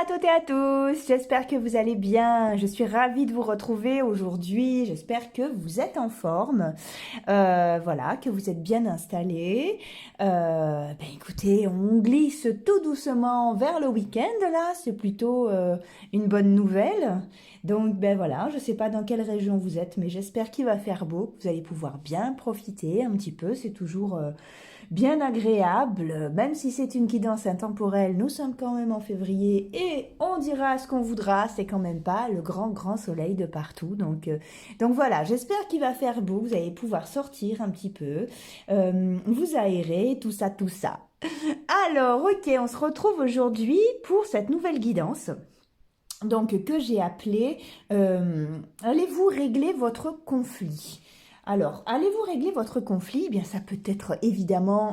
toutes et à tous, j'espère que vous allez bien, je suis ravie de vous retrouver aujourd'hui, j'espère que vous êtes en forme, voilà, que vous êtes bien installés. Écoutez, on glisse tout doucement vers le week-end là, c'est plutôt une bonne nouvelle. Donc voilà, je ne sais pas dans quelle région vous êtes, mais j'espère qu'il va faire beau, que vous allez pouvoir bien profiter un petit peu, c'est toujours bien agréable, même si c'est une guidance intemporelle, nous sommes quand même en février et on dira ce qu'on voudra, c'est quand même pas le grand soleil de partout, donc voilà, j'espère qu'il va faire beau, vous allez pouvoir sortir un petit peu, vous aérer, tout ça, tout ça. Alors, ok, on se retrouve aujourd'hui pour cette nouvelle guidance. Donc, que j'ai appelée allez-vous régler votre conflit? Alors, allez-vous régler votre conflit? Eh bien, ça peut être évidemment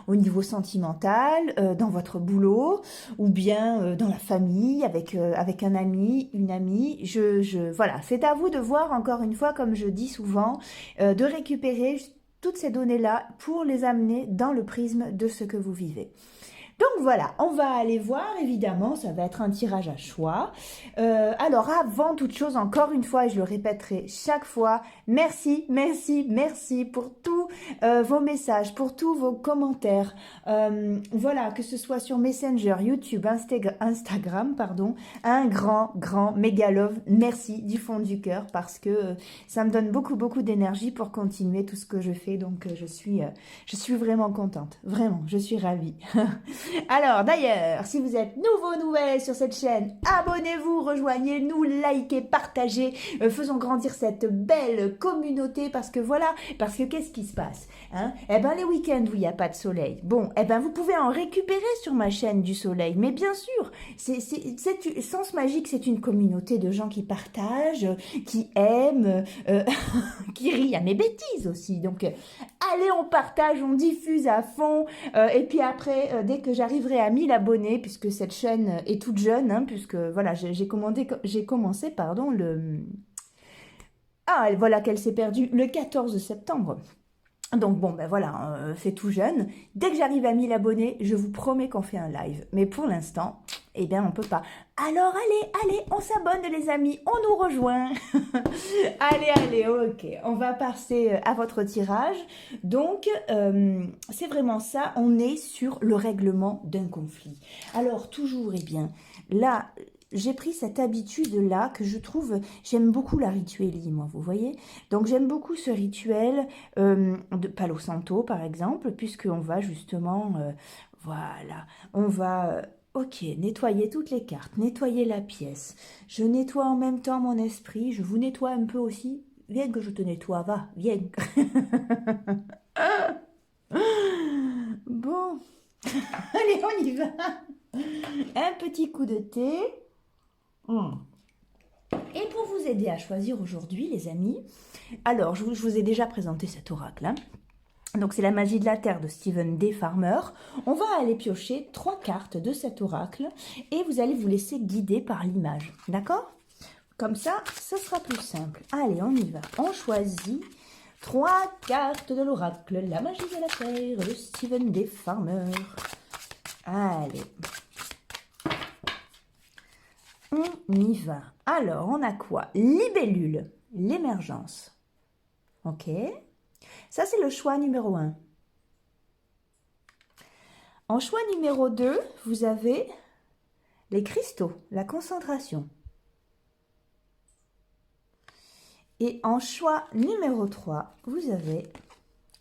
au niveau sentimental, dans votre boulot, ou bien dans la famille, avec un ami, une amie. Voilà, c'est à vous de voir, encore une fois, comme je dis souvent, de récupérer toutes ces données-là pour les amener dans le prisme de ce que vous vivez. Donc voilà, on va aller voir, évidemment, ça va être un tirage à choix. Alors avant toute chose, encore une fois, et je le répéterai chaque fois, merci pour tous vos messages, pour tous vos commentaires. Voilà, que ce soit sur Messenger, YouTube, Instagram, pardon, un grand méga love, merci du fond du cœur parce que ça me donne beaucoup d'énergie pour continuer tout ce que je fais. Donc je suis vraiment contente, vraiment, je suis ravie. Alors d'ailleurs, si vous êtes nouvelle sur cette chaîne, abonnez-vous, rejoignez-nous, likez, partagez, faisons grandir cette belle communauté parce que qu'est-ce qui se passe hein? Eh ben les week-ends où il n'y a pas de soleil, bon, eh ben vous pouvez en récupérer sur ma chaîne du soleil, mais bien sûr, Sens Magique, c'est une communauté de gens qui partagent, qui aiment, qui rient à mes bêtises aussi, donc allez, on partage, on diffuse à fond, et puis après, dès que j'arriverai à 1000 abonnés, puisque cette chaîne est toute jeune, hein, puisque voilà, j'ai commencé, pardon, voilà qu'elle s'est perdue le 14 septembre. Donc bon, voilà, c'est tout jeune. Dès que j'arrive à 1000 abonnés, je vous promets qu'on fait un live. Mais pour l'instant, eh bien, on peut pas. Alors allez, on s'abonne les amis, on nous rejoint. Allez, ok, on va passer à votre tirage. Donc, c'est vraiment ça, on est sur le règlement d'un conflit. Alors, toujours, eh bien, là, j'ai pris cette habitude-là que je trouve, j'aime beaucoup la rituelie, moi, vous voyez. Donc, j'aime beaucoup ce rituel de Palo Santo, par exemple, puisqu'on va justement, voilà, on va... Ok, nettoyer toutes les cartes, nettoyer la pièce. Je nettoie en même temps mon esprit, je vous nettoie un peu aussi. Viens que je te nettoie, va, viens. Bon, allez, on y va. Un petit coup de thé. Et pour vous aider à choisir aujourd'hui, les amis, alors je vous ai déjà présenté cet oracle, hein. Donc c'est la magie de la terre de Stephen D. Farmer. On va aller piocher 3 cartes de cet oracle et vous allez vous laisser guider par l'image, d'accord? Comme ça, ce sera plus simple. Allez, on y va. On choisit 3 cartes de l'oracle, la magie de la terre de Stephen D. Farmer. Allez. On y va. Alors, on a quoi? Libellule, l'émergence. Ok. Ça, c'est le choix numéro 1. En choix numéro 2, vous avez les cristaux, la concentration. Et en choix numéro 3, vous avez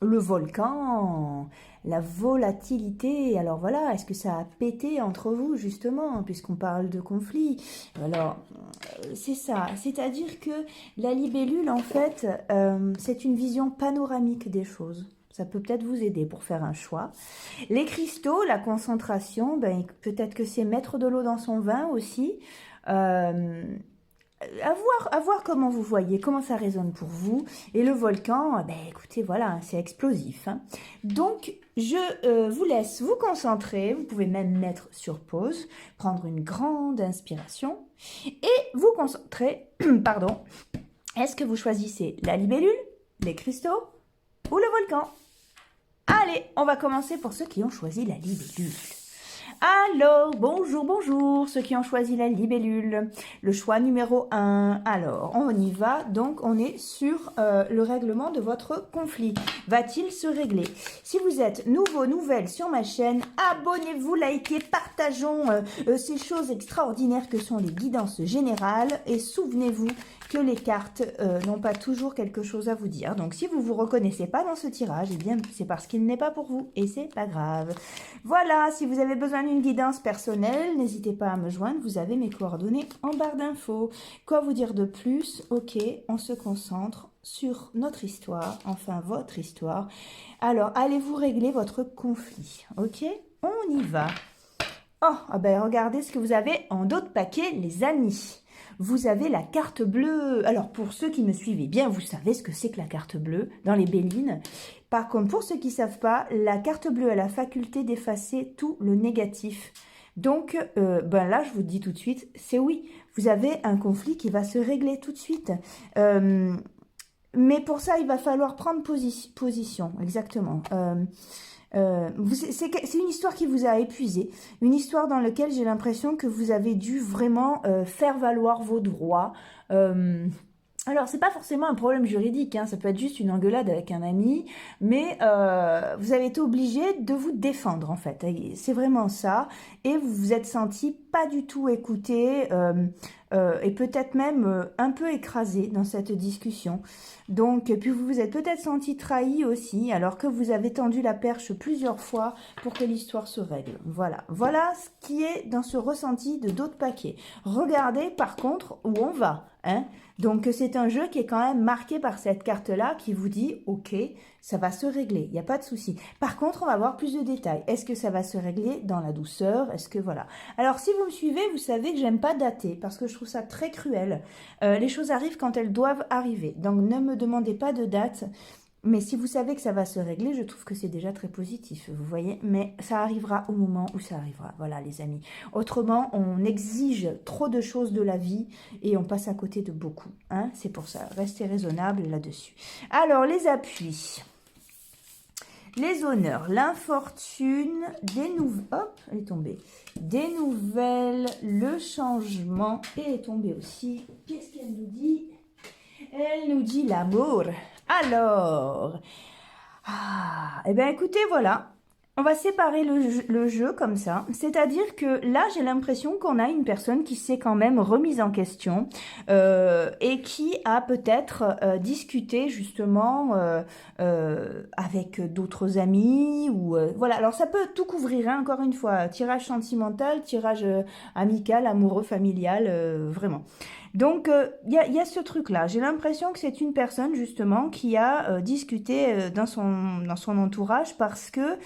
le volcan, la volatilité. Alors voilà, est-ce que ça a pété entre vous justement, puisqu'on parle de conflit? Alors, c'est ça, c'est-à-dire que la libellule, en fait, c'est une vision panoramique des choses. Ça peut peut-être vous aider pour faire un choix. Les cristaux, la concentration, peut-être que c'est mettre de l'eau dans son vin aussi. À voir comment vous voyez, comment ça résonne pour vous. Et le volcan, écoutez, voilà, c'est explosif, hein. Donc, je vous laisse vous concentrer. Vous pouvez même mettre sur pause, prendre une grande inspiration et vous concentrer. Pardon. Est-ce que vous choisissez la libellule, les cristaux ou le volcan? Allez, on va commencer pour ceux qui ont choisi la libellule. Alors, bonjour, bonjour, ceux qui ont choisi la libellule. Le choix numéro 1. Alors, on y va. Donc, on est sur le règlement de votre conflit. Va-t-il se régler? Si vous êtes nouveau, nouvelle sur ma chaîne, abonnez-vous, likez, partageons ces choses extraordinaires que sont les guidances générales. Et souvenez-vous que les cartes n'ont pas toujours quelque chose à vous dire. Donc, si vous vous reconnaissez pas dans ce tirage, eh bien, c'est parce qu'il n'est pas pour vous. Et c'est pas grave. Voilà, si vous avez besoin d'une guidance personnelle, n'hésitez pas à me joindre. Vous avez mes coordonnées en barre d'infos. Quoi vous dire de plus? Ok, on se concentre sur notre histoire, enfin votre histoire. Alors, allez-vous régler votre conflit? Ok, on y va. Oh, ah ben regardez ce que vous avez en dos de paquet, les amis. Vous avez la carte bleue. Alors, pour ceux qui me suivez bien, vous savez ce que c'est que la carte bleue dans les Bélines. Par contre, pour ceux qui ne savent pas, la carte bleue a la faculté d'effacer tout le négatif. Donc, ben là, je vous dis tout de suite, c'est oui. Vous avez un conflit qui va se régler tout de suite. Mais pour ça, il va falloir prendre position, exactement. C'est une histoire qui vous a épuisé, une histoire dans laquelle j'ai l'impression que vous avez dû vraiment faire valoir vos droits. Alors, c'est pas forcément un problème juridique, hein, ça peut être juste une engueulade avec un ami, mais vous avez été obligé de vous défendre, en fait. C'est vraiment ça. Et vous vous êtes senti pas du tout écouté et peut-être même un peu écrasé dans cette discussion. Donc, puis vous vous êtes peut-être senti trahi aussi, alors que vous avez tendu la perche plusieurs fois pour que l'histoire se règle. Voilà. Voilà ce qui est dans ce ressenti de d'autres paquets. Regardez par contre où on va, hein. Donc, c'est un jeu qui est quand même marqué par cette carte-là qui vous dit, ok, ça va se régler, il n'y a pas de souci. Par contre, on va avoir plus de détails. Est-ce que ça va se régler dans la douceur? Est-ce que, voilà. Alors, si vous me suivez, vous savez que j'aime pas dater parce que je trouve ça très cruel. Les choses arrivent quand elles doivent arriver. Donc, ne me demandez pas de date. Mais si vous savez que ça va se régler, je trouve que c'est déjà très positif, vous voyez. Mais ça arrivera au moment où ça arrivera, voilà les amis. Autrement, on exige trop de choses de la vie et on passe à côté de beaucoup, hein. C'est pour ça, restez raisonnable là-dessus. Alors, les appuis. Les honneurs, l'infortune, des nouvelles... Hop, elle est tombée. Des nouvelles, le changement, et elle est tombée aussi. Qu'est-ce qu'elle nous dit? Elle nous dit l'amour. Alors, eh bien écoutez, voilà, on va séparer le jeu comme ça. C'est-à-dire que là, j'ai l'impression qu'on a une personne qui s'est quand même remise en question et qui a peut-être discuté justement avec d'autres amis. Ou voilà, alors ça peut tout couvrir, hein, encore une fois, tirage sentimental, tirage amical, amoureux, familial, vraiment. Donc, il y a ce truc-là. J'ai l'impression que c'est une personne, justement, qui a discuté dans son entourage parce que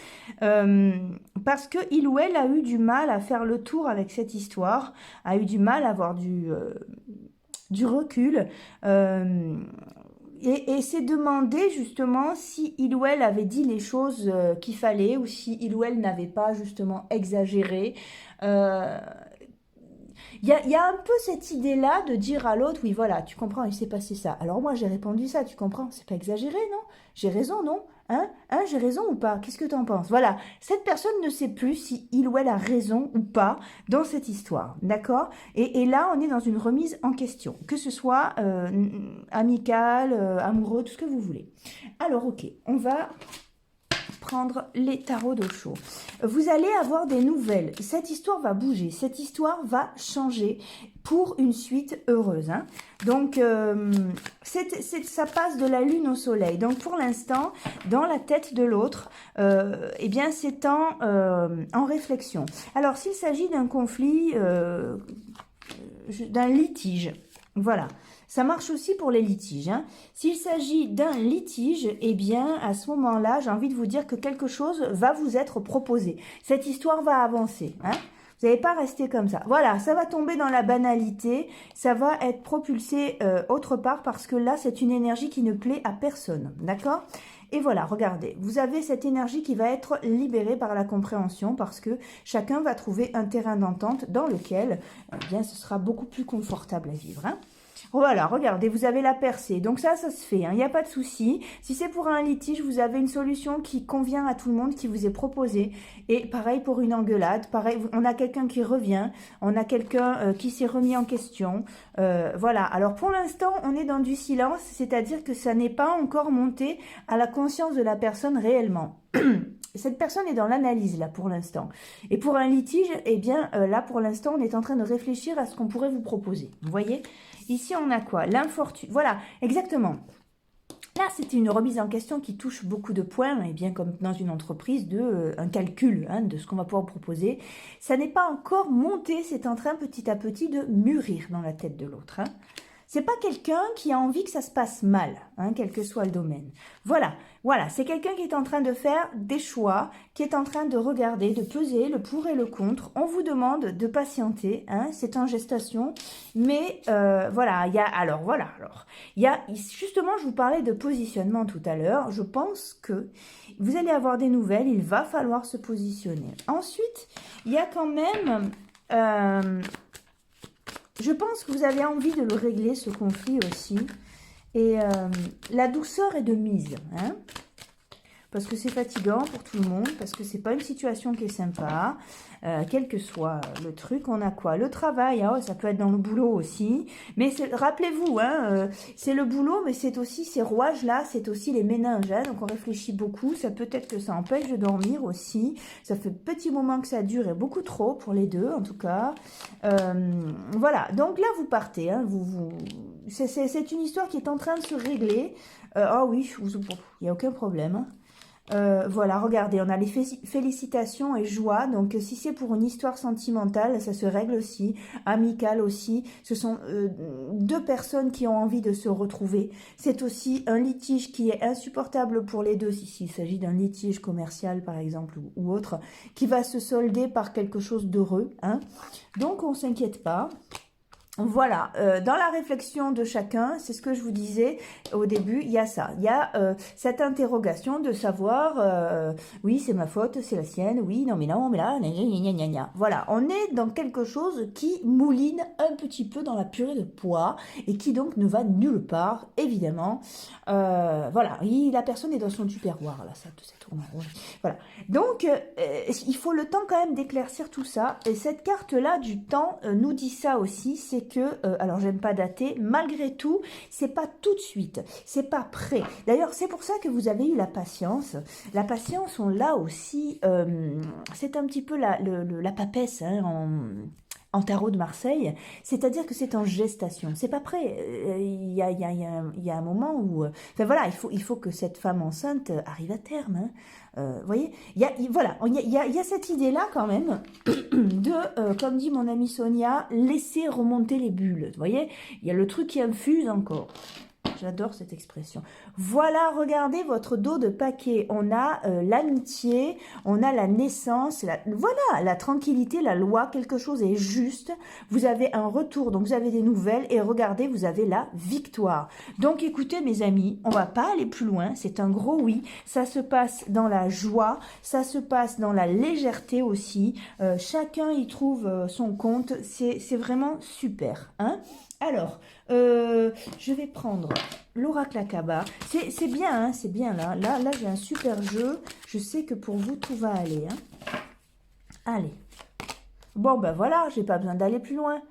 il ou elle a eu du mal à faire le tour avec cette histoire, a eu du mal à avoir du recul. Et s'est demandé justement si il ou elle avait dit les choses qu'il fallait ou si il ou elle n'avait pas justement exagéré. Il y a un peu cette idée-là de dire à l'autre, oui, voilà, tu comprends, il s'est passé ça. Alors moi, j'ai répondu ça, tu comprends, c'est pas exagéré, non? J'ai raison, non? Hein? J'ai raison ou pas? Qu'est-ce que tu en penses? Voilà, cette personne ne sait plus si il ou elle a raison ou pas dans cette histoire, d'accord? Et là, on est dans une remise en question, que ce soit amical, amoureux, tout ce que vous voulez. Alors, ok, on va prendre les tarots d'Osho. Vous allez avoir des nouvelles. Cette histoire va bouger. Cette histoire va changer pour une suite heureuse, hein. Donc, ça passe de la lune au soleil. Donc, pour l'instant, dans la tête de l'autre, eh bien, c'est en réflexion. Alors, s'il s'agit d'un conflit, d'un litige, voilà. Ça marche aussi pour les litiges, hein. S'il s'agit d'un litige, eh bien, à ce moment-là, j'ai envie de vous dire que quelque chose va vous être proposé. Cette histoire va avancer, hein. Vous n'allez pas rester comme ça. Voilà, ça va tomber dans la banalité, ça va être propulsé autre part parce que là, c'est une énergie qui ne plaît à personne, d'accord? Et voilà, regardez, vous avez cette énergie qui va être libérée par la compréhension parce que chacun va trouver un terrain d'entente dans lequel, eh bien, ce sera beaucoup plus confortable à vivre, hein. Voilà, regardez, vous avez la percée. Donc ça se fait, hein, il n'y a pas de souci. Si c'est pour un litige, vous avez une solution qui convient à tout le monde, qui vous est proposée. Et pareil pour une engueulade, pareil, on a quelqu'un qui revient, on a quelqu'un qui s'est remis en question. Voilà, alors pour l'instant, on est dans du silence, c'est-à-dire que ça n'est pas encore monté à la conscience de la personne réellement. Cette personne est dans l'analyse là pour l'instant. Et pour un litige, eh bien là pour l'instant, on est en train de réfléchir à ce qu'on pourrait vous proposer. Vous voyez? Ici, on a quoi? L'infortune. Voilà, exactement. Là, c'était une remise en question qui touche beaucoup de points, et bien comme dans une entreprise, un calcul hein, de ce qu'on va pouvoir proposer. Ça n'est pas encore monté, c'est en train petit à petit de mûrir dans la tête de l'autre. Hein. C'est pas quelqu'un qui a envie que ça se passe mal, hein, quel que soit le domaine. Voilà, c'est quelqu'un qui est en train de faire des choix, qui est en train de regarder, de peser le pour et le contre. On vous demande de patienter, hein, c'est en gestation, mais voilà, il y a justement, je vous parlais de positionnement tout à l'heure. Je pense que vous allez avoir des nouvelles, il va falloir se positionner. Ensuite, il y a quand même je pense que vous avez envie de le régler, ce conflit aussi. Et la douceur est de mise. Hein, parce que c'est fatigant pour tout le monde, parce que c'est pas une situation qui est sympa. Quel que soit le truc, on a quoi? Le travail, hein, ça peut être dans le boulot aussi. Mais rappelez-vous, hein, c'est le boulot, mais c'est aussi ces rouages-là, c'est aussi les méninges. Hein, donc on réfléchit beaucoup, ça peut être que ça empêche de dormir aussi. Ça fait petit moment que ça dure et beaucoup trop pour les deux, en tout cas. Voilà, donc là vous partez. Hein, c'est une histoire qui est en train de se régler. Ah oui, il n'y a aucun problème. Hein. Voilà, regardez, on a les félicitations et joie. Donc, si c'est pour une histoire sentimentale, ça se règle aussi, amicale aussi. Ce sont deux personnes qui ont envie de se retrouver. C'est aussi un litige qui est insupportable pour les deux, s'il s'agit d'un litige commercial, par exemple, ou autre, qui va se solder par quelque chose d'heureux. Hein. Donc, on ne s'inquiète pas. Voilà, dans la réflexion de chacun, c'est ce que je vous disais au début, il y a ça. Il y a cette interrogation de savoir, oui, c'est ma faute, c'est la sienne, oui, non, mais là, gna, gna, gna, gna. Voilà, on est dans quelque chose qui mouline un petit peu dans la purée de pois et qui donc ne va nulle part, évidemment. Voilà, la personne est dans son tupperware, là, ça tourne en rond. Voilà, donc il faut le temps quand même d'éclaircir tout ça. Et cette carte-là du temps nous dit ça aussi, c'est que, alors j'aime pas dater, malgré tout, c'est pas tout de suite, c'est pas prêt. D'ailleurs, c'est pour ça que vous avez eu la patience. La patience, on l'a aussi, c'est un petit peu la papesse hein, en tarot de Marseille, c'est-à-dire que c'est en gestation, c'est pas prêt. Il y a un moment où, enfin voilà, il faut que cette femme enceinte arrive à terme. Hein. Vous voyez, il y a cette idée-là quand même de, comme dit mon amie Sonia, laisser remonter les bulles. Vous voyez, il y a le truc qui infuse encore. J'adore cette expression. Voilà, regardez votre dos de paquet. On a l'amitié, on a la naissance, voilà, la tranquillité, la loi, quelque chose est juste. Vous avez un retour, donc vous avez des nouvelles et regardez, vous avez la victoire. Donc écoutez mes amis, on va pas aller plus loin, c'est un gros oui. Ça se passe dans la joie, ça se passe dans la légèreté aussi. Chacun y trouve son compte, c'est vraiment super. Hein. Alors, je vais prendre l'oracle Akaba. C'est bien, hein, c'est bien là. Là j'ai un super jeu. Je sais que pour vous, tout va aller. Hein. Allez. Bon, ben voilà, j'ai pas besoin d'aller plus loin.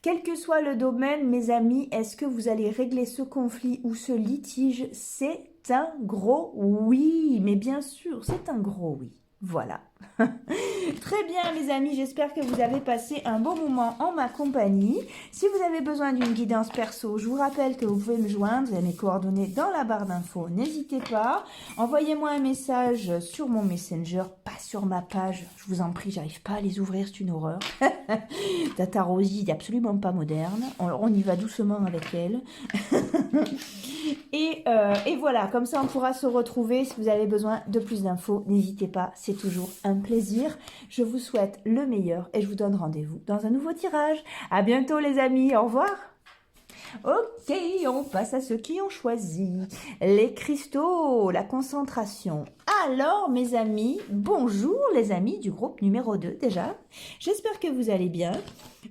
Quel que soit le domaine, mes amis, est-ce que vous allez régler ce conflit ou ce litige? C'est un gros oui. Mais bien sûr, c'est un gros oui. Voilà. Très bien mes amis, j'espère que vous avez passé un bon moment en ma compagnie. Si vous avez besoin d'une guidance perso, je vous rappelle que vous pouvez me joindre, vous avez mes coordonnées dans la barre d'infos, n'hésitez pas. Envoyez-moi un message sur mon Messenger, pas sur ma page, je vous en prie, j'arrive pas à les ouvrir, c'est une horreur. Tata Rosie n'est absolument pas moderne, on y va doucement avec elle. Et voilà, comme ça on pourra se retrouver. Si vous avez besoin de plus d'infos, n'hésitez pas, c'est toujours un plaisir. Je vous souhaite le meilleur et je vous donne rendez-vous dans un nouveau tirage. À bientôt les amis, au revoir. Ok, on passe à ceux qui ont choisi. Les cristaux, la concentration. Alors, mes amis, bonjour les amis du groupe numéro 2 déjà. J'espère que vous allez bien.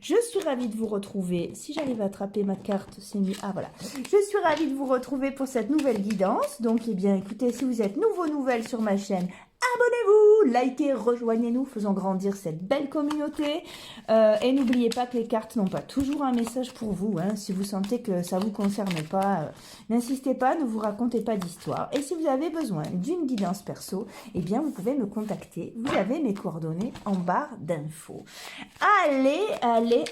Je suis ravie de vous retrouver. Si j'arrive à attraper ma carte, c'est mieux. Ah voilà. Je suis ravie de vous retrouver pour cette nouvelle guidance. Donc, eh bien, écoutez, si vous êtes nouvelle sur ma chaîne, abonnez-vous, likez, rejoignez-nous, faisons grandir cette belle communauté. Et n'oubliez pas que les cartes n'ont pas toujours un message pour vous. Hein. Si vous sentez que ça ne vous concerne pas, n'insistez pas, ne vous racontez pas d'histoire. Et si vous avez besoin d'une guidance perso, eh bien vous pouvez me contacter. Vous avez mes coordonnées en barre d'infos. Allez,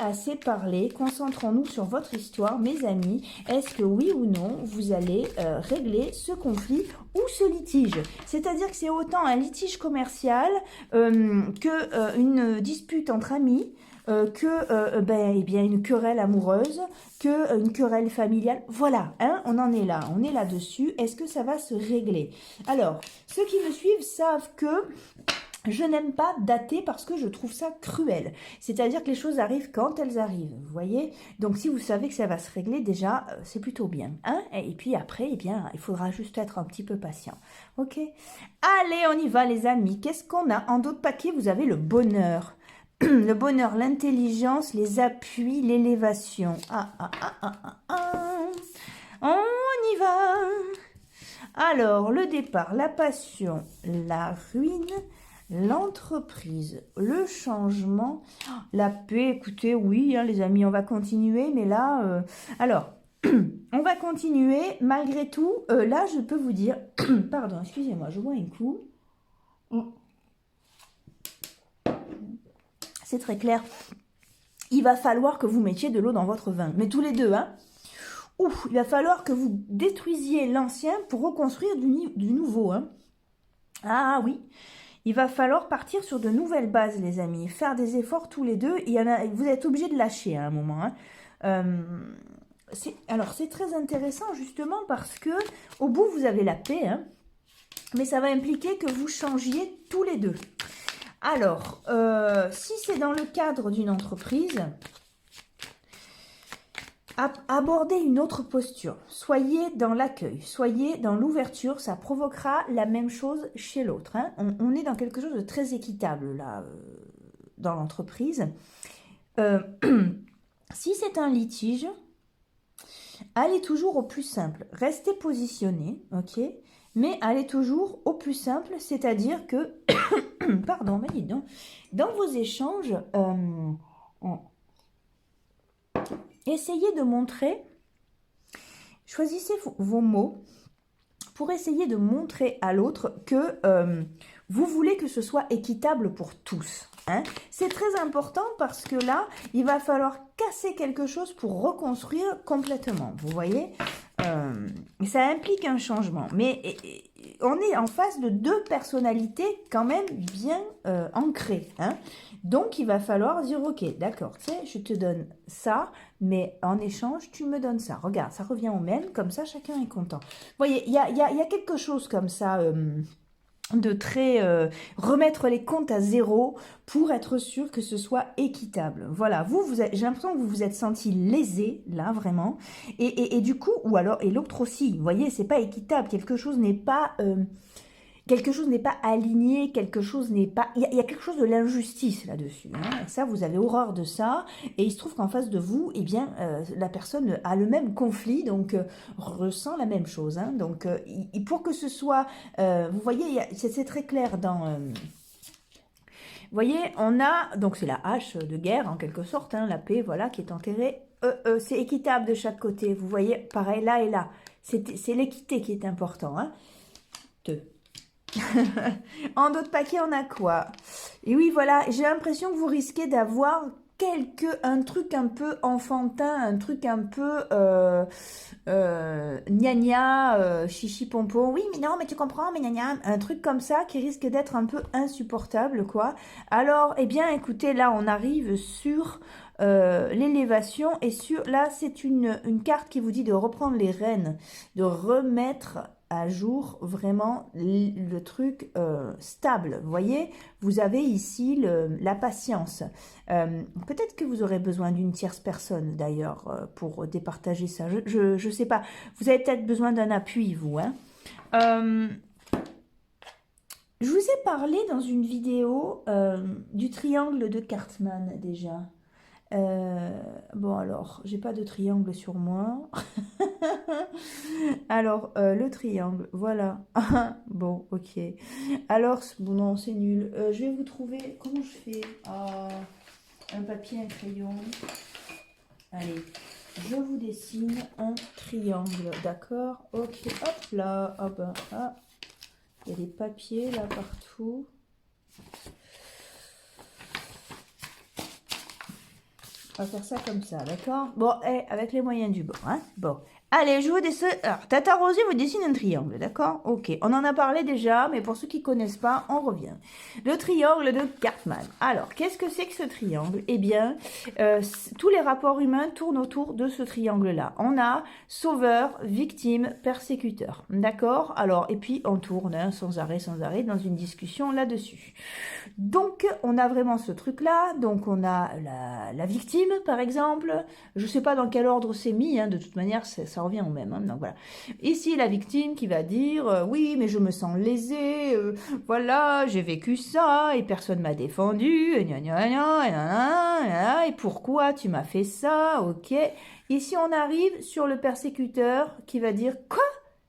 assez parlé. Concentrons-nous sur votre histoire, mes amis. Est-ce que oui ou non, vous allez régler ce conflit ou ce litige? C'est-à-dire que c'est autant un litige commercial qu'une dispute entre amis, eh bien, une querelle amoureuse, une querelle familiale. Voilà, hein, on en est là, on est là-dessus. Est-ce que ça va se régler? Alors, ceux qui me suivent savent que je n'aime pas dater parce que je trouve ça cruel. C'est-à-dire que les choses arrivent quand elles arrivent, vous voyez? Donc, si vous savez que ça va se régler, déjà, c'est plutôt bien. Hein? Et puis après, eh bien, il faudra juste être un petit peu patient. Ok? Allez, on y va, les amis. Qu'est-ce qu'on a? En dos de paquet, vous avez le bonheur. Le bonheur, l'intelligence, les appuis, l'élévation. On y va. Alors, le départ, la passion, la ruine, l'entreprise, le changement, la paix. Écoutez, oui, hein, les amis, on va continuer, mais là, alors, on va continuer. Malgré tout, là, je peux vous dire, pardon, excusez-moi, je bois un coup. C'est très clair. Il va falloir que vous mettiez de l'eau dans votre vin, mais tous les deux, hein. Ouf, il va falloir que vous détruisiez l'ancien pour reconstruire du nouveau, hein. Ah oui. Il va falloir partir sur de nouvelles bases, les amis. Faire des efforts tous les deux. Vous êtes obligés de lâcher à un moment. Hein. Alors, c'est très intéressant, justement, parce que au bout, vous avez la paix. Hein, mais ça va impliquer que vous changiez tous les deux. Alors, si c'est dans le cadre d'une entreprise, abordez une autre posture. Soyez dans l'accueil, soyez dans l'ouverture, ça provoquera la même chose chez l'autre. Hein. On est dans quelque chose de très équitable, là, dans l'entreprise. Si c'est un litige, allez toujours au plus simple. Restez positionné, ok? Mais allez toujours au plus simple, c'est-à-dire que, pardon, mais dis donc, dans vos échanges, essayez de montrer, choisissez vos mots pour essayer de montrer à l'autre que vous voulez que ce soit équitable pour tous. Hein. C'est très important parce que là, il va falloir casser quelque chose pour reconstruire complètement. Vous voyez, ça implique un changement. Mais on est en face de deux personnalités quand même bien ancrées. Hein. Donc, il va falloir dire, ok, d'accord, tu sais, je te donne ça, mais en échange, tu me donnes ça. Regarde, ça revient au même, comme ça, chacun est content. Vous voyez, il y a quelque chose comme ça... de très remettre les comptes à zéro pour être sûr que ce soit équitable. Voilà, j'ai l'impression que vous vous êtes senti lésé, là, vraiment. Et du coup, ou alors, et l'autre aussi, vous voyez, c'est pas équitable, quelque chose n'est pas aligné, quelque chose n'est pas... Il y a quelque chose de l'injustice là-dessus. Hein. Ça, vous avez horreur de ça. Et il se trouve qu'en face de vous, eh bien, la personne a le même conflit, donc ressent la même chose. Hein. Donc, pour que ce soit... vous voyez, c'est très clair dans... vous voyez, on a... Donc, c'est la hache de guerre, en quelque sorte, hein, la paix, voilà, qui est enterrée. C'est équitable de chaque côté. Vous voyez, pareil, là et là. C'est l'équité qui est important. Hein. En d'autres paquets, on a quoi? Et oui, voilà, j'ai l'impression que vous risquez d'avoir un truc un peu enfantin, un truc un peu gna chichi pompon. Oui, mais non, mais tu comprends, mais gna gna. Un truc comme ça qui risque d'être un peu insupportable, quoi. Alors, eh bien, écoutez, là, on arrive sur l'élévation et là, c'est une carte qui vous dit de reprendre les rênes, de remettre à jour vraiment le truc stable. Vous voyez, vous avez ici la patience. Peut-être que vous aurez besoin d'une tierce personne d'ailleurs pour départager ça. Je sais pas. Vous avez peut-être besoin d'un appui, vous. Hein. Je vous ai parlé dans une vidéo du triangle de Cartman déjà. Bon alors, j'ai pas de triangle sur moi. Alors, le triangle, voilà. Bon, ok. Alors, bon, non, c'est nul. Je vais vous trouver... Comment je fais? Un papier, un crayon. Allez, je vous dessine un triangle, d'accord? Ok, hop là, hop, ah. Il y a des papiers là partout. On va faire ça comme ça, d'accord? Bon, avec les moyens du bord, hein? Bon. Allez, je vous dessine... Alors, Tata Rosie vous dessine un triangle, d'accord? Ok, on en a parlé déjà, mais pour ceux qui ne connaissent pas, on revient. Le triangle de Cartman. Alors, qu'est-ce que c'est que ce triangle? Eh bien, tous les rapports humains tournent autour de ce triangle-là. On a sauveur, victime, persécuteur, d'accord? Alors, et puis on tourne hein, sans arrêt, dans une discussion là-dessus. Donc, on a vraiment ce truc-là. Donc, on a la victime, par exemple. Je ne sais pas dans quel ordre c'est mis, hein, de toute manière, ça revient au même. Hein, donc, voilà. Ici, la victime qui va dire oui, mais je me sens lésée, voilà, j'ai vécu ça, et personne ne m'a défendu, et pourquoi tu m'as fait ça, ok. Ici, on arrive sur le persécuteur qui va dire quoi?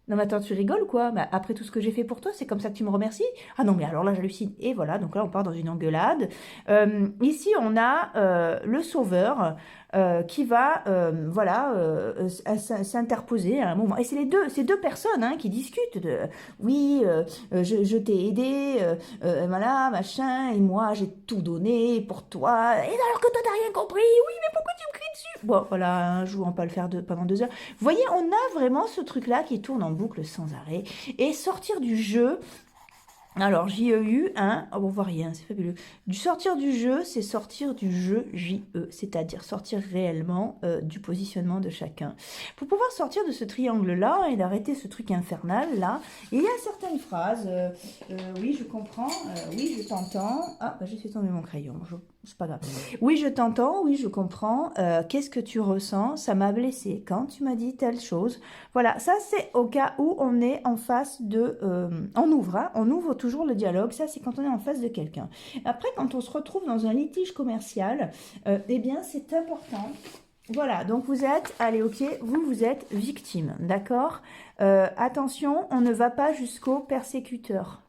Non mais attends, tu rigoles ou quoi? Bah, après tout ce que j'ai fait pour toi, c'est comme ça que tu me remercies? Ah non mais alors là j'hallucine. Et voilà, donc là on part dans une engueulade. Ici on a le sauveur qui va voilà s'interposer à un moment. Et c'est ces deux personnes hein, qui discutent de oui, je t'ai aidé, voilà, machin, et moi j'ai tout donné pour toi. Et alors que toi t'as rien compris? Oui, mais pourquoi tu me cries dessus? Bon voilà, un jour on peut le faire pendant 2 heures. Vous voyez, on a vraiment ce truc-là qui tourne en boucle sans arrêt. Et sortir du jeu, alors JEU, hein, oh, on voit rien, c'est fabuleux. Du sortir du jeu, c'est sortir du jeu JE, c'est-à-dire sortir réellement du positionnement de chacun. Pour pouvoir sortir de ce triangle-là et d'arrêter ce truc infernal, là, il y a certaines phrases, oui, je comprends, oui, je t'entends. Ah, bah, j'ai fait tomber mon crayon, c'est pas grave. Oui, je t'entends, oui, je comprends. Qu'est-ce que tu ressens? Ça m'a blessé quand tu m'as dit telle chose. Voilà, ça c'est au cas où on est en face de... on ouvre, hein, on ouvre toujours le dialogue. Ça c'est quand on est en face de quelqu'un. Après, quand on se retrouve dans un litige commercial, eh bien c'est important. Voilà, donc vous êtes, allez ok, vous êtes victime, d'accord? Attention, on ne va pas jusqu'au persécuteur.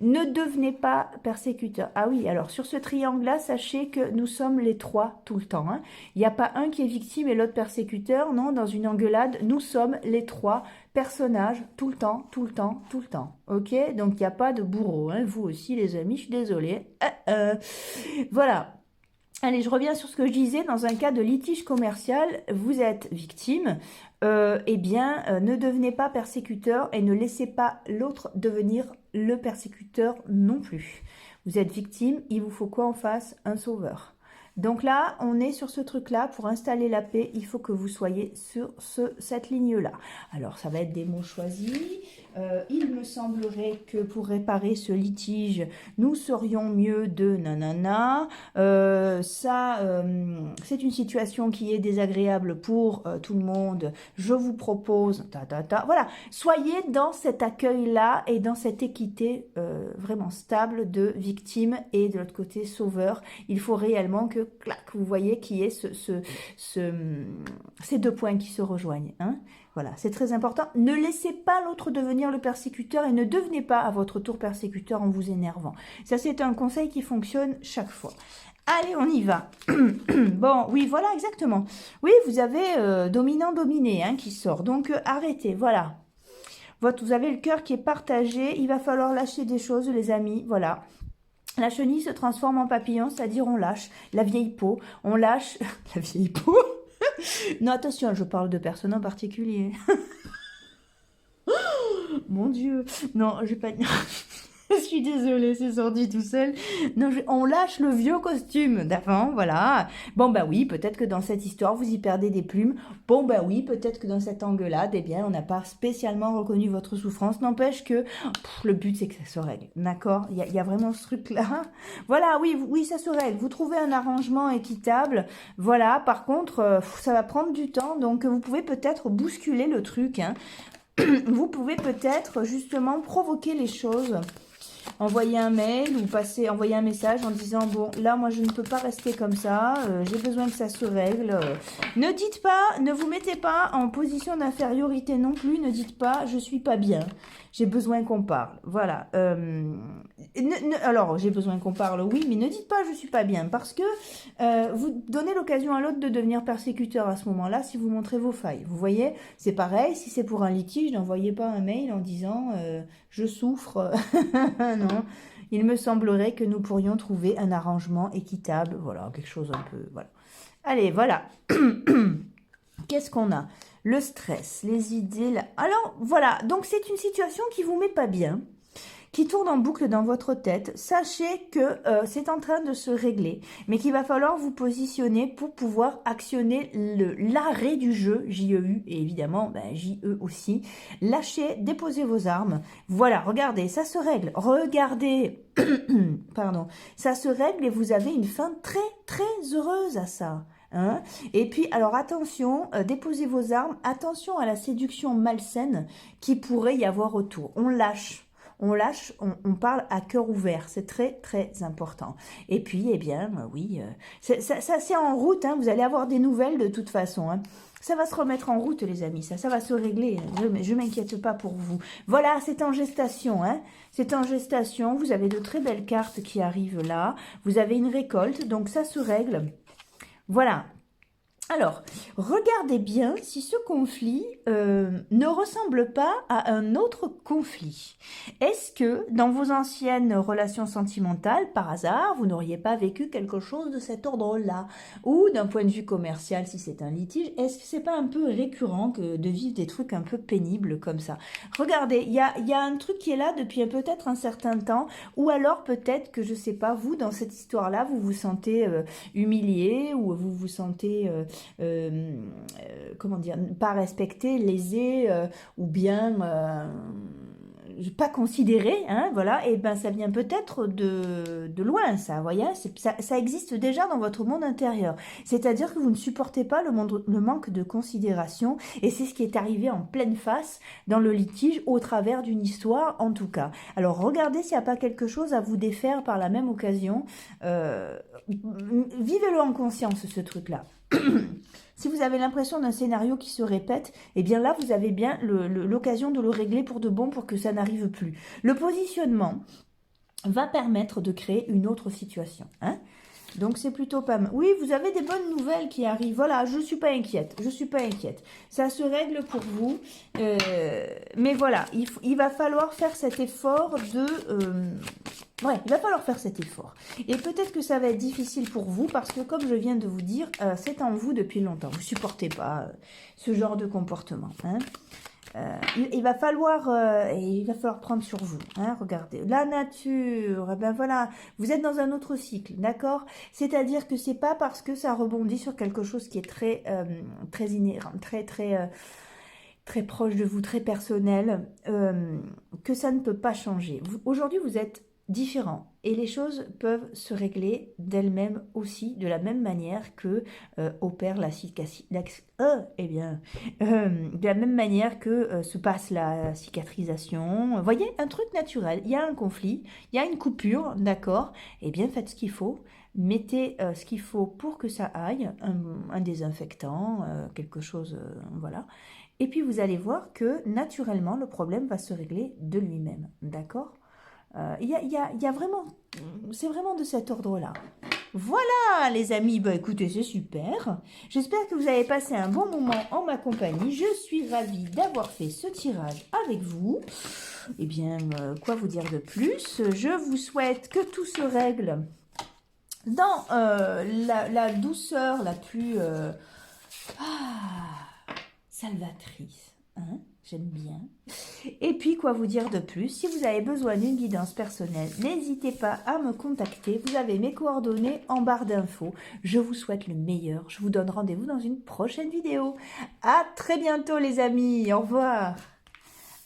Ne devenez pas persécuteur. Ah oui, alors sur ce triangle-là, sachez que nous sommes les trois tout le temps. Hein. Il n'y a pas un qui est victime et l'autre persécuteur. Non, dans une engueulade, nous sommes les trois personnages tout le temps, tout le temps, tout le temps. Ok? Donc il n'y a pas de bourreau. Hein. Vous aussi, les amis, je suis désolée. Voilà. Allez, je reviens sur ce que je disais. Dans un cas de litige commercial, vous êtes victime. Eh bien, ne devenez pas persécuteur et ne laissez pas l'autre devenir le persécuteur non plus. Vous êtes victime, il vous faut quoi en face? Un sauveur. Donc là, on est sur ce truc-là. Pour installer la paix, il faut que vous soyez sur cette ligne-là. Alors, ça va être des mots choisis. Il me semblerait que pour réparer ce litige, nous serions mieux de nanana. C'est une situation qui est désagréable pour tout le monde. Je vous propose Voilà, soyez dans cet accueil-là et dans cette équité vraiment stable de victime et de l'autre côté sauveur. Il faut réellement que, clac, vous voyez qu'il y ait ces deux points qui se rejoignent. Hein. Voilà, c'est très important. Ne laissez pas l'autre devenir le persécuteur et ne devenez pas à votre tour persécuteur en vous énervant. Ça, c'est un conseil qui fonctionne chaque fois. Allez, on y va. Bon, oui, voilà, exactement. Oui, vous avez dominant-dominé hein, qui sort. Donc, arrêtez, voilà. Vous avez le cœur qui est partagé. Il va falloir lâcher des choses, les amis. Voilà. La chenille se transforme en papillon, c'est-à-dire on lâche la vieille peau. On lâche la vieille peau. Non, attention, je parle de personnes en particulier. Mon Dieu. Non, je vais pas... Je suis désolée, c'est sorti tout seul. Non, on lâche le vieux costume d'avant, voilà. Bon, bah oui, peut-être que dans cette histoire, vous y perdez des plumes. Bon, bah oui, peut-être que dans cette engueulade, eh bien, on n'a pas spécialement reconnu votre souffrance. N'empêche que le but, c'est que ça se règle, d'accord? Il y a vraiment ce truc-là. Voilà, oui, oui, ça se règle. Vous trouvez un arrangement équitable. Voilà, par contre, ça va prendre du temps, donc vous pouvez peut-être bousculer le truc, hein. Vous pouvez peut-être justement provoquer les choses, envoyer un mail ou envoyer un message en disant bon là moi je ne peux pas rester comme ça, j'ai besoin que ça se règle. Ne dites pas, ne vous mettez pas en position d'infériorité non plus, ne dites pas je suis pas bien, j'ai besoin qu'on parle. Voilà. Alors j'ai besoin qu'on parle, oui, mais ne dites pas je suis pas bien parce que vous donnez l'occasion à l'autre de devenir persécuteur à ce moment-là si vous montrez vos failles. Vous voyez, c'est pareil, si c'est pour un litige, n'envoyez pas un mail en disant je souffre. Non, il me semblerait que nous pourrions trouver un arrangement équitable. Voilà, quelque chose un peu... Voilà. Allez, voilà. Qu'est-ce qu'on a? Le stress, les idées... Alors, voilà. Donc, c'est une situation qui vous met pas bien, qui tourne en boucle dans votre tête. Sachez que c'est en train de se régler, mais qu'il va falloir vous positionner pour pouvoir actionner l'arrêt du jeu, J-E-U, et évidemment, ben, J-E aussi. Lâchez, déposez vos armes. Voilà, regardez, ça se règle. Regardez, pardon, ça se règle et vous avez une fin très, très heureuse à ça. Hein. Et puis, alors attention, déposez vos armes, attention à la séduction malsaine qui pourrait y avoir autour. On lâche. On lâche, on parle à cœur ouvert, c'est très très important. Et puis, eh bien, oui, ça c'est en route, hein, vous allez avoir des nouvelles de toute façon. Hein. Ça va se remettre en route, les amis, ça va se régler, je m'inquiète pas pour vous. Voilà, c'est en gestation, hein, c'est en gestation, vous avez de très belles cartes qui arrivent là, vous avez une récolte, donc ça se règle. Voilà. Alors, regardez bien si ce conflit ne ressemble pas à un autre conflit. Est-ce que dans vos anciennes relations sentimentales, par hasard, vous n'auriez pas vécu quelque chose de cet ordre-là? Ou d'un point de vue commercial, si c'est un litige, est-ce que c'est pas un peu récurrent que de vivre des trucs un peu pénibles comme ça? Regardez, il y a un truc qui est là depuis peut-être un certain temps, ou alors peut-être que, je sais pas, vous, dans cette histoire-là, vous vous sentez humilié, ou vous vous sentez... comment dire, pas respecté, lésé, ou bien pas considéré, hein, voilà, et ben ça vient peut-être de loin, ça, vous voyez, ça existe déjà dans votre monde intérieur. C'est-à-dire que vous ne supportez pas le manque de considération, et c'est ce qui est arrivé en pleine face dans le litige, au travers d'une histoire, en tout cas. Alors, regardez s'il n'y a pas quelque chose à vous défaire par la même occasion. Vivez-le en conscience, ce truc-là. Si vous avez l'impression d'un scénario qui se répète, eh bien là, vous avez bien l'occasion de le régler pour de bon, pour que ça n'arrive plus. Le positionnement va permettre de créer une autre situation. Hein. Donc, c'est plutôt pas mal. Oui, vous avez des bonnes nouvelles qui arrivent. Voilà, je ne suis pas inquiète. Je ne suis pas inquiète. Ça se règle pour vous. Mais voilà, il va falloir faire cet effort de... ouais, il va falloir faire cet effort. Et peut-être que ça va être difficile pour vous parce que, comme je viens de vous dire, c'est en vous depuis longtemps. Vous ne supportez pas ce genre de comportement. Hein. Il va falloir prendre sur vous. Hein, regardez, la nature, eh ben voilà, vous êtes dans un autre cycle, d'accord? C'est-à-dire que c'est pas parce que ça rebondit sur quelque chose qui est très inhérent, très proche de vous, très personnel, que ça ne peut pas changer. Aujourd'hui, vous êtes différent et les choses peuvent se régler d'elles-mêmes aussi, de la même manière que opère de la même manière que se passe la cicatrisation. Vous voyez, un truc naturel. Il y a un conflit, il y a une coupure, d'accord? Eh bien, faites ce qu'il faut. Mettez ce qu'il faut pour que ça aille, un désinfectant, quelque chose, voilà. Et puis, vous allez voir que, naturellement, le problème va se régler de lui-même, d'accord? Il y a vraiment... C'est vraiment de cet ordre-là. Voilà, les amis. Bah, écoutez, c'est super. J'espère que vous avez passé un bon moment en ma compagnie. Je suis ravie d'avoir fait ce tirage avec vous. Eh bien, quoi vous dire de plus? Je vous souhaite que tout se règle dans la douceur la plus salvatrice. Hein, j'aime bien. Et puis, quoi vous dire de plus? Si vous avez besoin d'une guidance personnelle, n'hésitez pas à me contacter. Vous avez mes coordonnées en barre d'infos. Je vous souhaite le meilleur. Je vous donne rendez-vous dans une prochaine vidéo. À très bientôt les amis. Au revoir.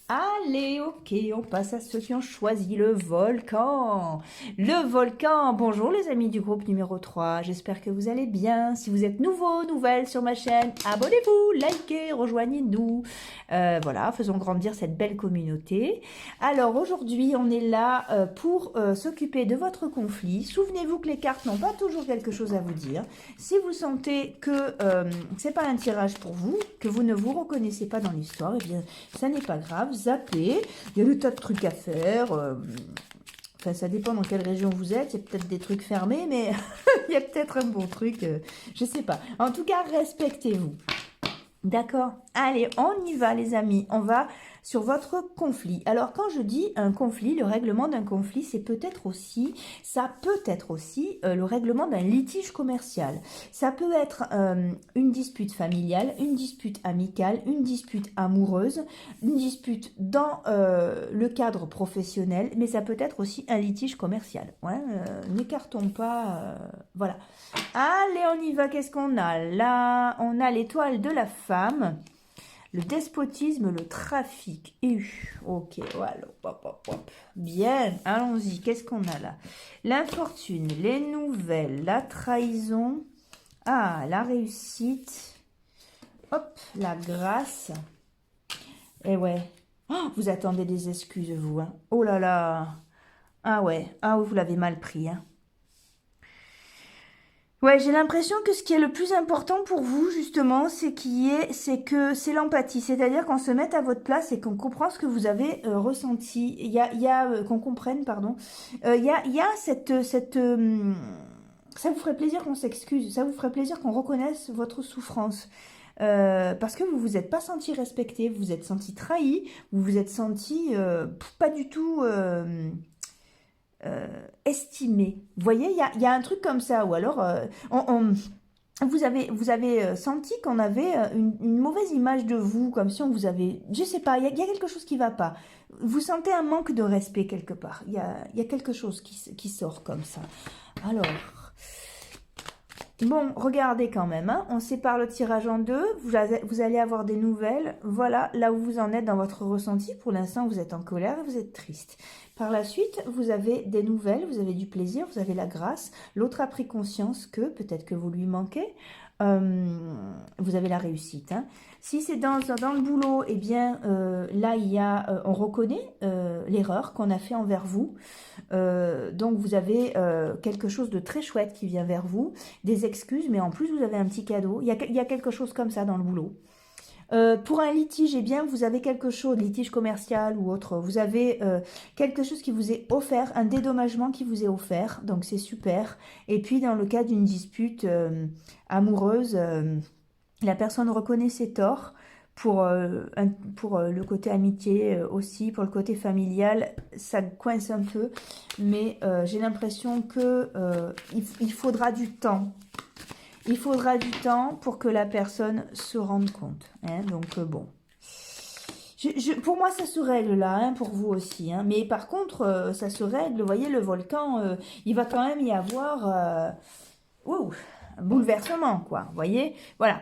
Allez, ok, on passe à ceux qui ont choisi le volcan. Le volcan, bonjour les amis du groupe numéro 3, j'espère que vous allez bien. Si vous êtes nouveaux, nouvelles sur ma chaîne, abonnez-vous, likez, rejoignez-nous. Voilà, faisons grandir cette belle communauté. Alors aujourd'hui, on est là pour s'occuper de votre conflit. Souvenez-vous que les cartes n'ont pas toujours quelque chose à vous dire. Si vous sentez que c'est pas un tirage pour vous, que vous ne vous reconnaissez pas dans l'histoire, eh bien, ça n'est pas grave. Zappez, il y a des tas de trucs à faire, enfin ça dépend dans quelle région vous êtes, il y a peut-être des trucs fermés, mais il y a peut-être un bon truc, je sais pas. En tout cas, respectez-vous. D'accord? Allez, on y va les amis, on va sur votre conflit. Alors quand je dis un conflit, le règlement d'un conflit, c'est peut-être aussi, ça peut être aussi le règlement d'un litige commercial. Ça peut être une dispute familiale, une dispute amicale, une dispute amoureuse, une dispute dans le cadre professionnel, mais ça peut être aussi un litige commercial. Ouais, n'écartons pas, voilà. Allez, on y va, qu'est-ce qu'on a là? On a l'étoile de la femme. Le despotisme, le trafic. Ok, voilà. Hop, hop, hop. Bien, allons-y. Qu'est-ce qu'on a là? L'infortune, les nouvelles, la trahison. Ah, la réussite. Hop, la grâce. Et ouais. Oh, vous attendez des excuses, vous. Hein. Oh là là. Ah ouais. Ah, vous l'avez mal pris. Hein. Ouais, j'ai l'impression que ce qui est le plus important pour vous, justement, c'est l'empathie. C'est-à-dire qu'on se mette à votre place et qu'on comprend ce que vous avez ressenti. Qu'on comprenne, pardon. Il y a ça vous ferait plaisir qu'on s'excuse. Ça vous ferait plaisir qu'on reconnaisse votre souffrance. Parce que vous vous êtes pas senti respecté, vous vous êtes senti trahi, vous vous êtes senti pas du tout estimé. Vous voyez, il y a un truc comme ça, ou alors vous avez senti qu'on avait une mauvaise image de vous, comme si on vous avait, je sais pas, il y a quelque chose qui va pas. Vous sentez un manque de respect quelque part. Il y a quelque chose qui sort comme ça. Alors, bon, regardez quand même, hein, on sépare le tirage en deux, vous allez avoir des nouvelles, voilà là où vous en êtes dans votre ressenti. Pour l'instant, vous êtes en colère et vous êtes triste. Par la suite, vous avez des nouvelles, vous avez du plaisir, vous avez la grâce. L'autre a pris conscience que peut-être que vous lui manquez. Vous avez la réussite. Hein. Si c'est dans le boulot, eh bien là, on reconnaît l'erreur qu'on a fait envers vous. Donc vous avez quelque chose de très chouette qui vient vers vous, des excuses, mais en plus vous avez un petit cadeau. Il y a quelque chose comme ça dans le boulot. Pour un litige, eh bien, vous avez quelque chose, litige commercial ou autre, vous avez quelque chose qui vous est offert, un dédommagement qui vous est offert, donc c'est super. Et puis, dans le cas d'une dispute amoureuse, la personne reconnaît ses torts pour le côté amitié aussi, pour le côté familial, ça coince un peu, mais j'ai l'impression que il faudra du temps. Il faudra du temps pour que la personne se rende compte. Hein, donc, bon. Pour moi, ça se règle là, hein, pour vous aussi. Hein, mais par contre, ça se règle. Vous voyez, le volcan, il va quand même y avoir un bouleversement, quoi. Vous voyez, voilà.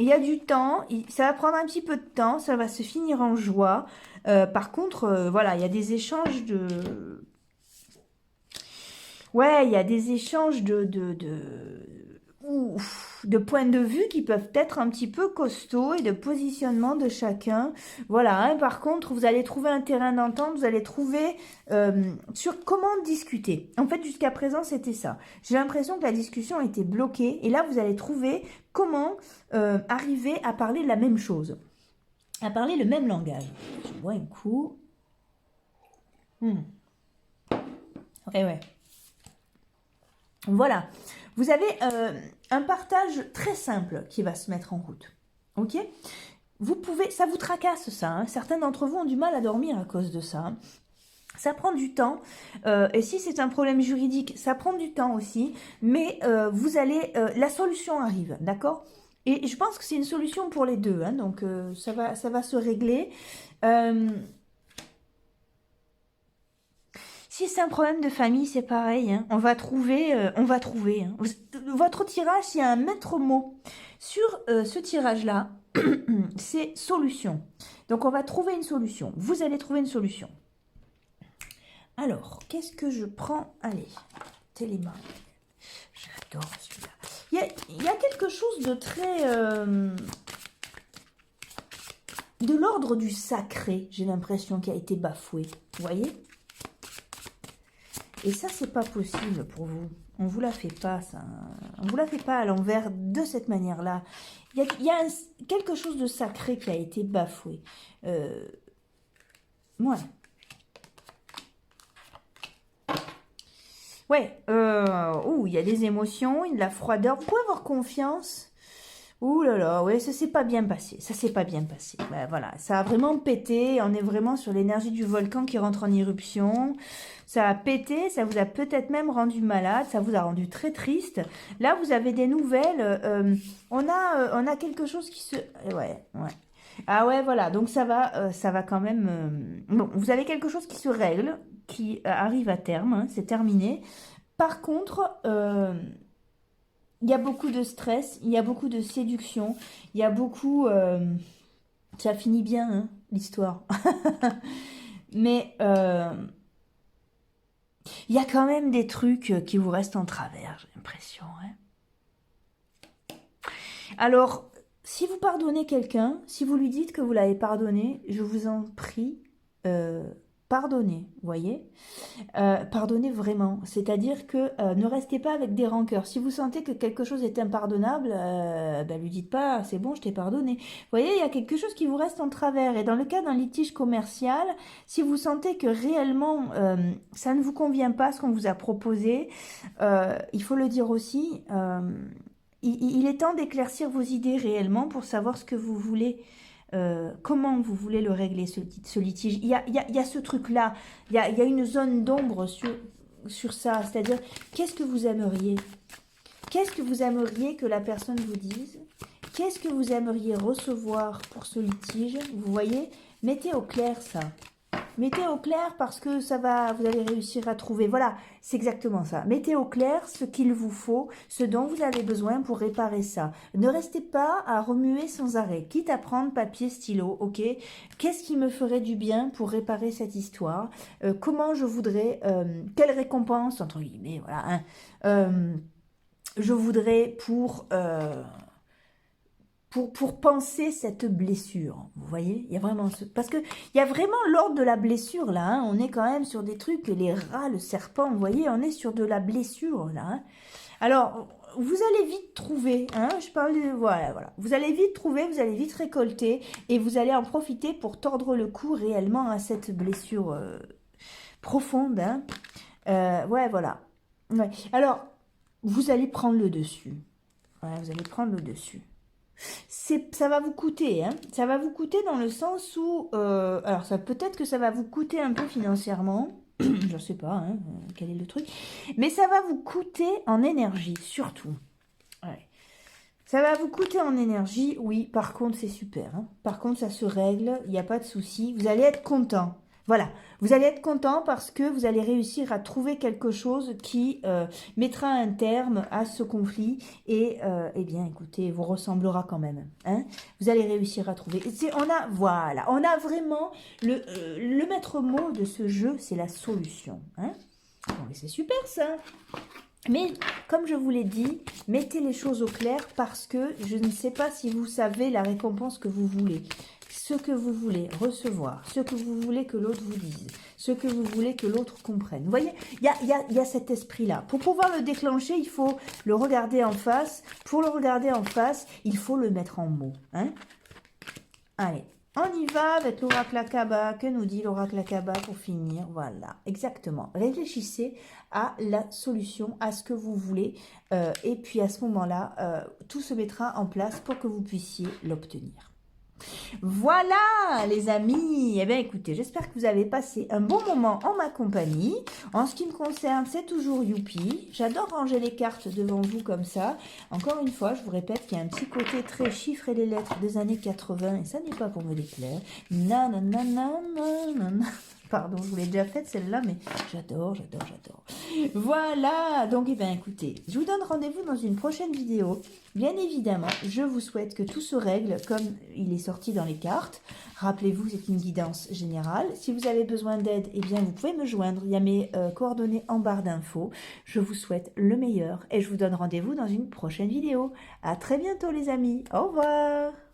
Il y a du temps, ça va prendre un petit peu de temps, ça va se finir en joie. Par contre, voilà, il y a des échanges de... Ouais, il y a des échanges de points de vue qui peuvent être un petit peu costauds et de positionnement de chacun. Voilà, hein, par contre, vous allez trouver un terrain d'entente, vous allez trouver sur comment discuter. En fait, jusqu'à présent, c'était ça. J'ai l'impression que la discussion était bloquée et là, vous allez trouver comment arriver à parler la même chose, à parler le même langage. Je bois un coup. Ouais. Voilà. Vous avez un partage très simple qui va se mettre en route. Ok? Vous pouvez, ça vous tracasse ça. Hein. Certains d'entre vous ont du mal à dormir à cause de ça. Hein. Ça prend du temps. Et si c'est un problème juridique, ça prend du temps aussi. Mais vous allez, la solution arrive, d'accord? Et je pense que c'est une solution pour les deux, hein, donc ça va se régler. Euh, Si c'est un problème de famille, c'est pareil, hein. On va trouver, hein. Votre tirage, il y a un maître mot. Sur ce tirage-là, c'est solution. Donc on va trouver une solution. Vous allez trouver une solution. Alors, qu'est-ce que je prends? Allez, Téléma. J'adore celui-là. Il y a quelque chose de très... de l'ordre du sacré, j'ai l'impression, qui a été bafoué. Vous voyez? Et ça, c'est pas possible pour vous. On vous la fait pas, ça. On vous la fait pas à l'envers de cette manière-là. Il y a quelque chose de sacré qui a été bafoué. Ouais. Ouais. Ouh, il y a des émotions, il y a de la froideur. Vous pouvez avoir confiance. Ouh là là, ouais, ça s'est pas bien passé. Ça s'est pas bien passé. Ben, voilà, ça a vraiment pété. On est vraiment sur l'énergie du volcan qui rentre en éruption. Ça a pété, ça vous a peut-être même rendu malade, ça vous a rendu très triste. Là, vous avez des nouvelles. On a quelque chose qui se... Ouais, ouais. Ah ouais, voilà. Donc ça va quand même... Bon, vous avez quelque chose qui se règle, qui arrive à terme. Hein, c'est terminé. Par contre... il y a beaucoup de stress, il y a beaucoup de séduction, il y a beaucoup... ça finit bien, hein, l'histoire. Mais il y a quand même des trucs qui vous restent en travers, j'ai l'impression. Hein. Alors, si vous pardonnez quelqu'un, si vous lui dites que vous l'avez pardonné, je vous en prie, pardonnez, vous voyez. Pardonnez vraiment, c'est-à-dire que ne restez pas avec des rancœurs. Si vous sentez que quelque chose est impardonnable, ben lui dites pas c'est bon, je t'ai pardonné. Vous voyez, il y a quelque chose qui vous reste en travers. Et dans le cas d'un litige commercial, si vous sentez que réellement ça ne vous convient pas ce qu'on vous a proposé, il faut le dire aussi. Il est temps d'éclaircir vos idées réellement pour savoir ce que vous voulez. Comment vous voulez le régler, ce litige. Il y a ce truc-là, il y a une zone d'ombre sur ça, c'est-à-dire, qu'est-ce que vous aimeriez? Qu'est-ce que vous aimeriez que la personne vous dise? Qu'est-ce que vous aimeriez recevoir pour ce litige? Vous voyez? Mettez au clair ça. Mettez au clair parce que ça va, vous allez réussir à trouver. Voilà, c'est exactement ça. Mettez au clair ce qu'il vous faut, ce dont vous avez besoin pour réparer ça. Ne restez pas à remuer sans arrêt, quitte à prendre papier, stylo, ok? Qu'est-ce qui me ferait du bien pour réparer cette histoire? Comment je voudrais, quelle récompense, entre guillemets, voilà, hein, je voudrais pour penser cette blessure, vous voyez, il y a vraiment parce que il y a vraiment l'ordre de la blessure là, hein. On est quand même sur des trucs, les rats, le serpent, vous voyez, on est sur de la blessure là. Hein. Alors, vous allez vite trouver, hein, je parle de, voilà, vous allez vite trouver, vous allez vite récolter, et vous allez en profiter pour tordre le cou réellement à cette blessure profonde, hein. Ouais, voilà. Ouais. Alors, vous allez prendre le dessus. Ouais, vous allez prendre le dessus. Ça va vous coûter, hein. Ça va vous coûter dans le sens où, alors ça peut-être que ça va vous coûter un peu financièrement, je ne sais pas, hein, quel est le truc, mais ça va vous coûter en énergie, surtout. Ouais. Ça va vous coûter en énergie, oui, par contre c'est super, hein. Par contre ça se règle, il n'y a pas de souci, vous allez être content. Voilà, vous allez être content parce que vous allez réussir à trouver quelque chose qui mettra un terme à ce conflit et, eh bien, écoutez, vous ressemblera quand même. Hein, vous allez réussir à trouver. Voilà, on a vraiment le maître mot de ce jeu, c'est la solution. Hein. Bon, mais c'est super ça. Mais comme je vous l'ai dit, mettez les choses au clair parce que je ne sais pas si vous savez la récompense que vous voulez. Ce que vous voulez recevoir, ce que vous voulez que l'autre vous dise, ce que vous voulez que l'autre comprenne. Vous voyez, il y a cet esprit-là. Pour pouvoir le déclencher, il faut le regarder en face. Pour le regarder en face, il faut le mettre en mots. Hein. Allez, on y va avec l'oracle Akaba. Que nous dit l'oracle Akaba pour finir? Voilà, exactement. Réfléchissez à la solution, à ce que vous voulez. Et puis à ce moment-là, tout se mettra en place pour que vous puissiez l'obtenir. Voilà les amis, eh bien écoutez, j'espère que vous avez passé un bon moment en ma compagnie. En ce qui me concerne, c'est toujours youpi. J'adore ranger les cartes devant vous comme ça. Encore une fois, je vous répète qu'il y a un petit côté très chiffres et les lettres des années 80 et ça n'est pas pour me déplaire. Nananana. Pardon, je vous l'ai déjà faite celle-là, mais j'adore, j'adore, j'adore. Voilà, donc eh bien écoutez, je vous donne rendez-vous dans une prochaine vidéo. Bien évidemment, je vous souhaite que tout se règle comme il est sorti dans les cartes. Rappelez-vous, c'est une guidance générale. Si vous avez besoin d'aide, eh bien vous pouvez me joindre. Il y a mes coordonnées en barre d'infos. Je vous souhaite le meilleur et je vous donne rendez-vous dans une prochaine vidéo. À très bientôt les amis. Au revoir.